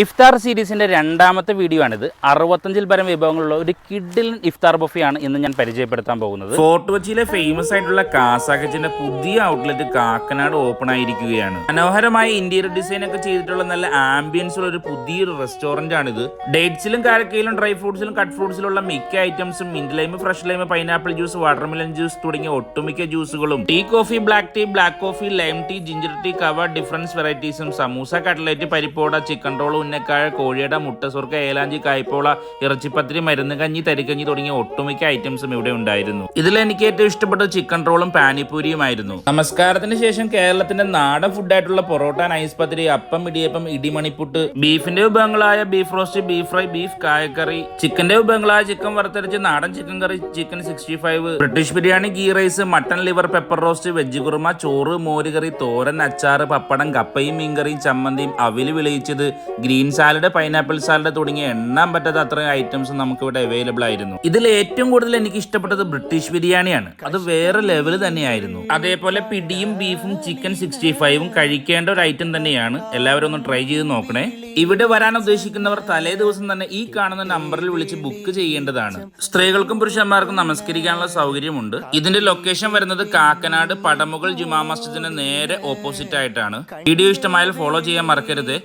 ഇഫ്താർ സീരീസിൻ്റെ രണ്ടാമത്തെ വീഡിയോ ആണിത്. 65-ൽ പരം വിഭവങ്ങളുള്ള ഒരു കിഡിൽ ഇഫ്താർ ബൊഫയാണ് ഇന്ന് ഞാൻ പരിചയപ്പെടുത്താൻ പോകുന്നത്. ഫോർട്ട് കൊച്ചിയിലെ ഫേമസ് ആയിട്ടുള്ള കാസ കിച്ചന്റെ പുതിയ ഔട്ട്ലെറ്റ് കാക്കനാട് ഓപ്പൺ ആയിരിക്കുകയാണ്. മനോഹരമായ ഇന്റീരിയർ ഡിസൈൻ ഒക്കെ ചെയ്തിട്ടുള്ള നല്ല ആംബിയൻസ് ഉള്ള ഒരു പുതിയൊരു റെസ്റ്റോറന്റ് ആണിത്. ഡേറ്റ്സിലും കാരക്കയിലും ഡ്രൈ ഫ്രൂട്ട്സിലും കട്ട് ഫ്രൂട്ട്സിലുള്ള മിക്ക ഐറ്റംസും mint lime, fresh lime, pineapple juice, watermelon juice തുടങ്ങിയ ഒട്ടുമിക്ക ജ്യൂസുകളും, tea coffee, black coffee, lime tea, ginger tea, കവ, ഡിഫറൻസ് വെറൈറ്റീസും, സമൂസ, കട്ട്ലറ്റ്, പരിപ്പോട, ചിക്കൻ റോൾ, ഉന്നക്കായ, കോഴിയുടെ മുട്ട സുർക്ക, ഏലാഞ്ചി, കായ്പോള, ഇറച്ചിപ്പത്തിരി, മരുന്ന് കഞ്ഞി, തരിക്കഞ്ഞി തുടങ്ങിയ ഒട്ടുമിക്ക ഐറ്റംസും ഇവിടെ ഉണ്ടായിരുന്നു. ഇതിൽ എനിക്ക് ഏറ്റവും ഇഷ്ടപ്പെട്ടത് ചിക്കൻ റോളും പാനിപ്പൂരിയുമായിരുന്നു. നമസ്കാരത്തിന് ശേഷം കേരളത്തിന്റെ നാടൻ ഫുഡായിട്ടുള്ള പൊറോട്ട, നൈസ് പത്തിരി, അപ്പം, ഇടിയപ്പം, ഇടിമണിപ്പുട്ട്, ബീഫിന്റെ വിഭവങ്ങളായ beef roast, beef fry, beef കായക്കറി, ചിക്കന്റെ വിഭവങ്ങളായ ചിക്കൻ വറുത്തരച്ച്, നാടൻ chicken curry, chicken 65, British biryani, ghee rice, mutton liver, pepper roast, veg kurma, ചോറ്, മോരുകറി, തോരൻ, അച്ചാറ്, പപ്പടം, കപ്പയും മീൻകറിയും, ചമ്മന്തിയും, അവില് വിളയിച്ചത്, ഗ്രീൻ സാലഡ്, പൈനാപ്പിൾ സാലഡ് തുടങ്ങിയ എണ്ണാൻ പറ്റാത്ത അത്രയും ഐറ്റംസ് നമുക്ക് ഇവിടെ അവൈലബിൾ ആയിരുന്നു. ഇതിൽ ഏറ്റവും കൂടുതൽ എനിക്ക് ഇഷ്ടപ്പെട്ടത് ബ്രിട്ടീഷ് ബിരിയാണിയാണ്. അത് വേറെ ലെവൽ തന്നെയായിരുന്നു. അതേപോലെ പിടിയും ബീഫും ചിക്കൻ 65 കഴിക്കേണ്ട ഒരു ഐറ്റം തന്നെയാണ്. എല്ലാവരും ഒന്ന് ട്രൈ ചെയ്ത് നോക്കണേ. ഇവിടെ വരാൻ ഉദ്ദേശിക്കുന്നവർ തലേ ദിവസം തന്നെ ഈ കാണുന്ന നമ്പറിൽ വിളിച്ച് ബുക്ക് ചെയ്യേണ്ടതാണ്. സ്ത്രീകൾക്കും പുരുഷന്മാർക്കും നമസ്കരിക്കാനുള്ള സൗകര്യമുണ്ട്. ഇതിന്റെ ലൊക്കേഷൻ വരുന്നത് കാക്കനാട് പടമുകൾ ജുമാ മസ്ജിദിന് നേരെ ഓപ്പോസിറ്റ് ആയിട്ടാണ്. വീഡിയോ ഇഷ്ടമായാൽ ഫോളോ ചെയ്യാൻ മറക്കരുത്.